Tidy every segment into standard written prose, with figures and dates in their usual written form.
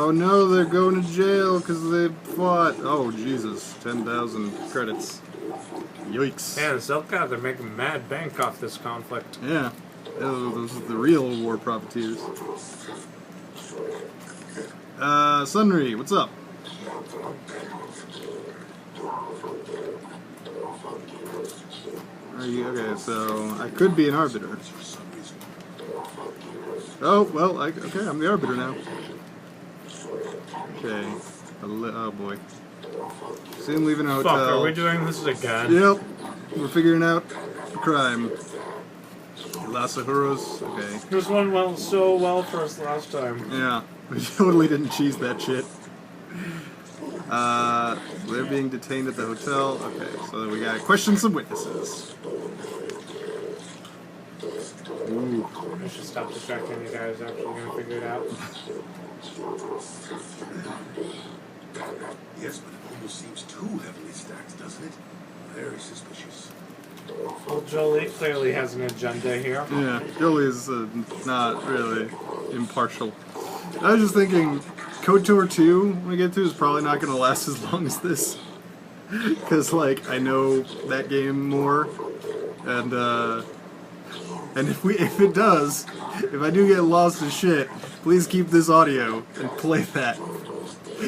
Oh no, they're going to jail because they fought. Oh Jesus, 10,000 credits. Yikes. Yeah, Zelka, they're making mad bank off this conflict. Yeah. Those are the real war profiteers. Sunry, what's up? Are you okay? So I could be an arbiter. Oh well, okay, I'm the arbiter now. Okay. Oh boy. See him leaving a hotel. Fuck, are we doing this again? Yep. We're figuring out the crime. Las Ajuros. Okay. This one went so well for us last time. Yeah. We totally didn't cheese that shit. They're being detained at the hotel. Okay, so we gotta question some witnesses. Ooh. I should stop distracting you guys. Actually, gonna figure it out. Yes, but it almost seems too heavily stacked, doesn't it? Very suspicious. Well, Jolie clearly has an agenda here. Yeah, Jolie is not really impartial. I was just thinking, KOTOR 2, when we get to, is probably not going to last as long as this. Because, like, I know that game more. And if it does, if I do get lost as shit, please keep this audio and play that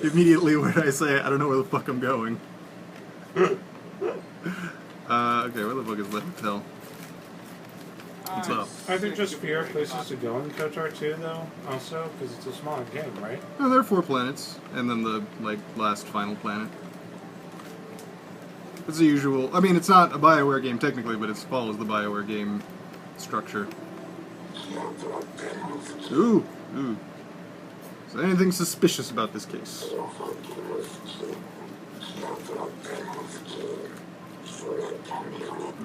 immediately when I say I don't know where the fuck I'm going. Okay, where the fuck is the hotel? What's up? I think just fewer places to go in KOTOR 2, though, also, because it's a smaller game, right? Oh, there are 4 planets, and then the, like, last final planet. It's the usual. I mean, it's not a BioWare game technically, but it follows the BioWare game structure. Ooh, ooh. Is there anything suspicious about this case?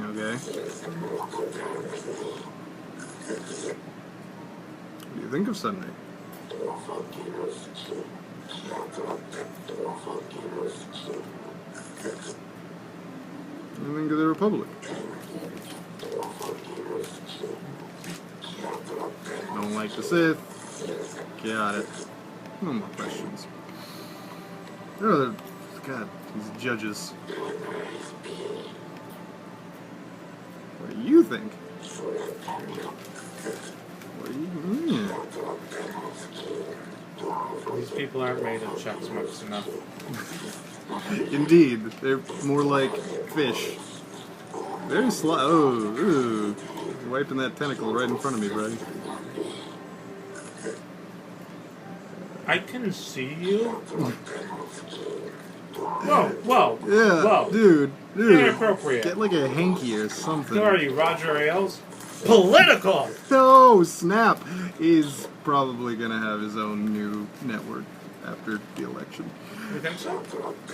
Okay. What do you think of Sunday? What do you think of the Republic? Don't like the Sith. Got it. No more questions. Oh, God, these judges. What do you think? What do you These people aren't made of chuck smokes enough. Indeed, they're more like fish. Very slow. Oh, ooh. You're wiping that tentacle right in front of me, buddy. I can see you. Whoa, whoa. Yeah, whoa. dude. Inappropriate. Get like a hanky or something. Who are you, Roger Ailes? Political! No, Snap is probably gonna have his own new network after the election. You think so?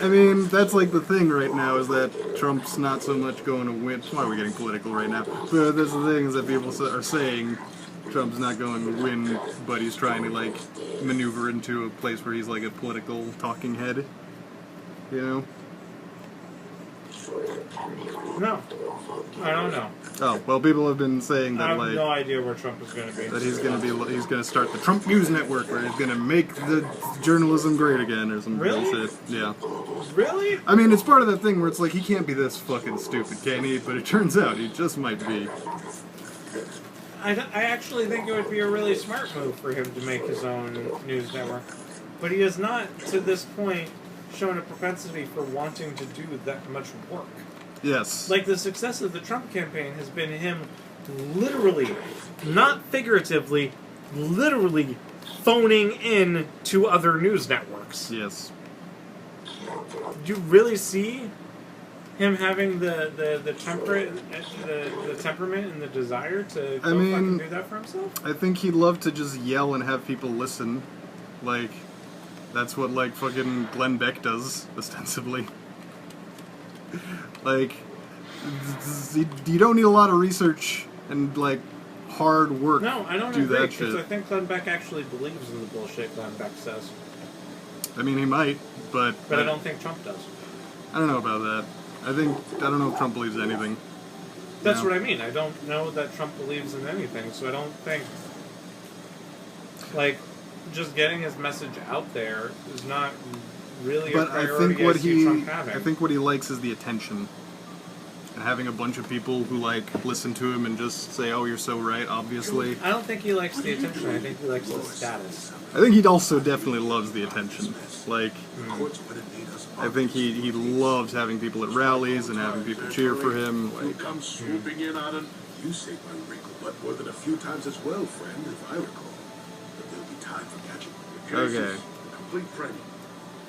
I mean, that's like the thing right now, is that Trump's not so much going to win. Why are we getting political right now? But that's the thing, is that people are saying Trump's not going to win, but he's trying to, like, maneuver into a place where he's like a political talking head. You know? No. I don't know. Oh, well, people have been saying that, I have like, no idea where Trump is going to be. that he's gonna start the Trump News Network, where he's gonna make the journalism great again, or some Really? bullshit. Yeah. Really? I mean, it's part of that thing where it's like, he can't be this fucking stupid, can he? But it turns out he just might be. I actually think it would be a really smart move for him to make his own news network. But he has not, to this point, shown a propensity for wanting to do that much work. Yes. Like, the success of the Trump campaign has been him literally, not figuratively, literally phoning in to other news networks. Yes. Do you really see him having the temperament and the desire to go fucking do that for himself? I think he'd love to just yell and have people listen. Like, that's what, like, fucking Glenn Beck does, ostensibly. Like, you don't need a lot of research and, like, hard work No, I don't to do agree, that because shit. I think Glenn Beck actually believes in the bullshit Glenn Beck says. I mean, he might, but But I don't think Trump does. I don't know about that. I don't know if Trump believes anything. That's No. what I mean. I don't know that Trump believes in anything, so I don't think... Like, just getting his message out there is not really But a I priority think what I see he, Trump having. I think what he likes is the attention, and having a bunch of people who like listen to him and just say, "Oh, you're so right." Obviously, I don't think he likes the attention. I think he likes the status. I think he also definitely loves the attention. Like, Courts wouldn't need us. I think he loves having people at rallies and having people cheer for him. You Like, come swooping in on him. You saved my wrinkle butt more than a few times as well, friend, if I recall. But there'll be time for catching up. Your case Okay. is a complete friend.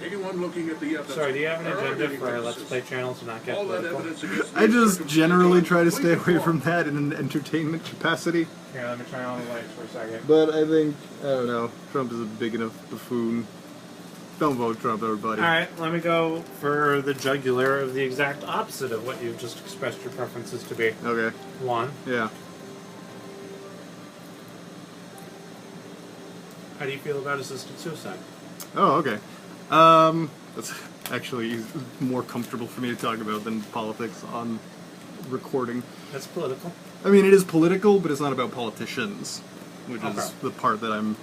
Anyone looking at the evidence... Sorry, do you have an agenda for our Let's Play channel to not get All that political? evidence against I me just is generally try to stay completely away from flawed. that in an entertainment capacity. Here, let me turn on the lights for a second. But I think, I don't know, Trump is a big enough buffoon. Don't vote Trump, everybody. Alright, let me go for the jugular of the exact opposite of what you've just expressed your preferences to be. Okay, Juan, yeah. how do you feel about assisted suicide? Oh, okay. That's actually more comfortable for me to talk about than politics on recording. That's political. I mean, it is political, but it's not about politicians, which Okay. is the part that I'm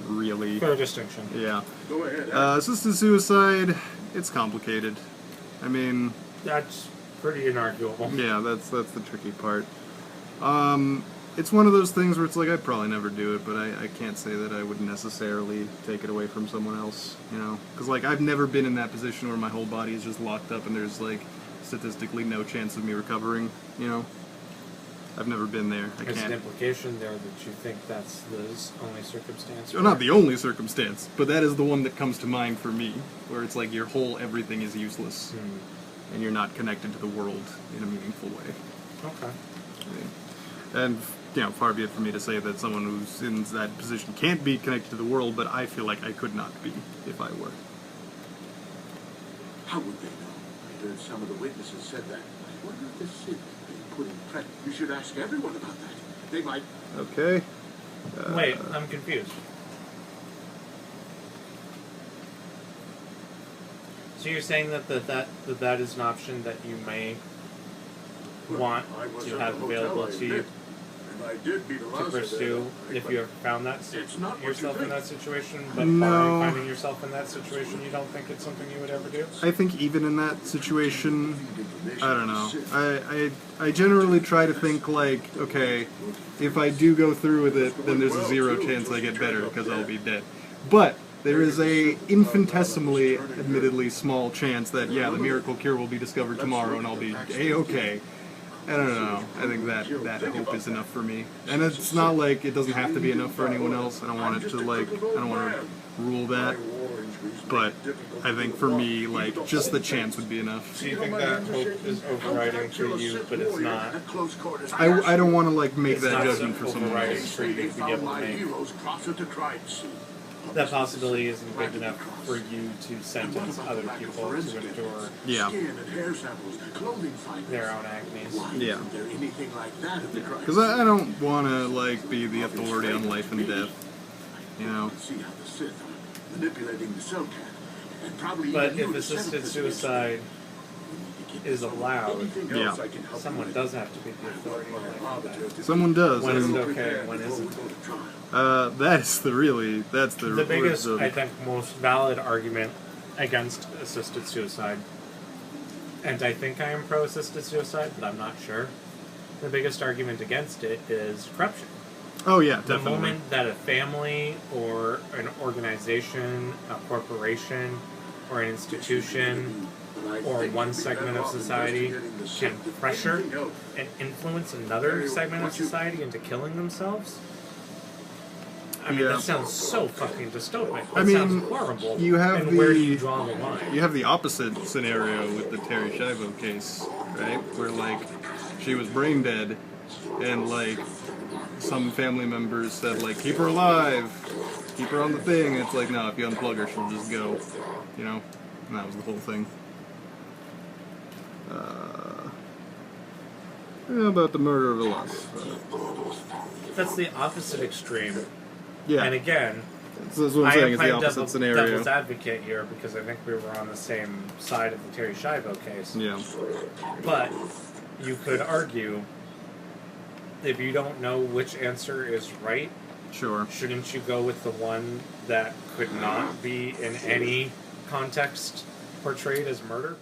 really... Fair distinction. Yeah. Go ahead. Assisted suicide, it's complicated. I mean, That's pretty inarguable. yeah, that's the tricky part. It's one of those things where it's like, I'd probably never do it, but I can't say that I would necessarily take it away from someone else, you know? Because, like, I've never been in that position where my whole body is just locked up and there's, like, statistically no chance of me recovering, you know? I've never been there. I There's an can't. implication there that you think that's the only circumstance. Well, not the only circumstance, but that is the one that comes to mind for me, where it's like your whole everything is useless, and you're not connected to the world in a meaningful way. Okay. I mean, and, you know, far be it for me to say that someone who's in that position can't be connected to the world, but I feel like I could not be if I were. How would they know? I heard some of the witnesses said that. I wonder if this Sid being put in prep. You should ask everyone about that. They might... Okay. Wait, I'm confused. So you're saying that that is an option that you may want I was to at have the hotel, available I to you admit. And I did meet a to lousy pursue there. if you have found that It's not what you yourself in think. that situation, but No. barring finding yourself in that situation, you don't think it's something you would ever do? I think even in that situation, I don't know. I generally try to think like, okay, if I do go through with it, then there's a 0 chance I get better because I'll be dead. But there is a infinitesimally, admittedly small chance that, yeah, the miracle cure will be discovered tomorrow and I'll be A-okay. I don't know. I think that hope is enough for me. And it's not like it doesn't have to be enough for anyone else. I don't want it to, like, I don't want to rule that. But I think for me, like, just the chance would be enough. So you think that hope is overriding for you, but it's not? I don't want to, like, make It's that not judgment for someone overriding else. for you to be able to make. That possibility isn't big enough for you to sentence other people to endure Yeah. their own agonies. Yeah. Anything like that at the crime Because I don't want to, like, be the authority on life and death. You know? See how the Sith are manipulating the cell cat, and probably But even if you assisted to set up suicide is allowed, anything Yeah. else I can help someone you does have to be the authority on life and death. Someone does. When is and, it okay, when isn't? that's the The biggest, the- I think, most valid argument against assisted suicide, and I think I am pro-assisted suicide, but I'm not sure. The biggest argument against it is corruption. Oh yeah, The definitely. moment that a family or an organization, a corporation, or an institution, or one segment of society can pressure and influence another segment of society into killing themselves, I mean, Yeah. that sounds so fucking dystopic. That I mean, sounds horrible. you have and where do the- you draw the line? You have the opposite scenario with the Terry Schiavo case, right? Where, like, she was brain dead, and, like, some family members said, like, keep her alive, keep her on the thing. And it's like, no, if you unplug her, she'll just go, you know? And that was the whole thing. Yeah, about the murder of Elias. That's the opposite extreme. Yeah, And again, that's what I'm I saying, am it's the playing opposite scenario. devil's advocate here because I think we were on the same side of the Terry Schiavo case. Yeah. But you could argue, if you don't know which answer is right, Sure. shouldn't you go with the one that could not be in any context portrayed as murder?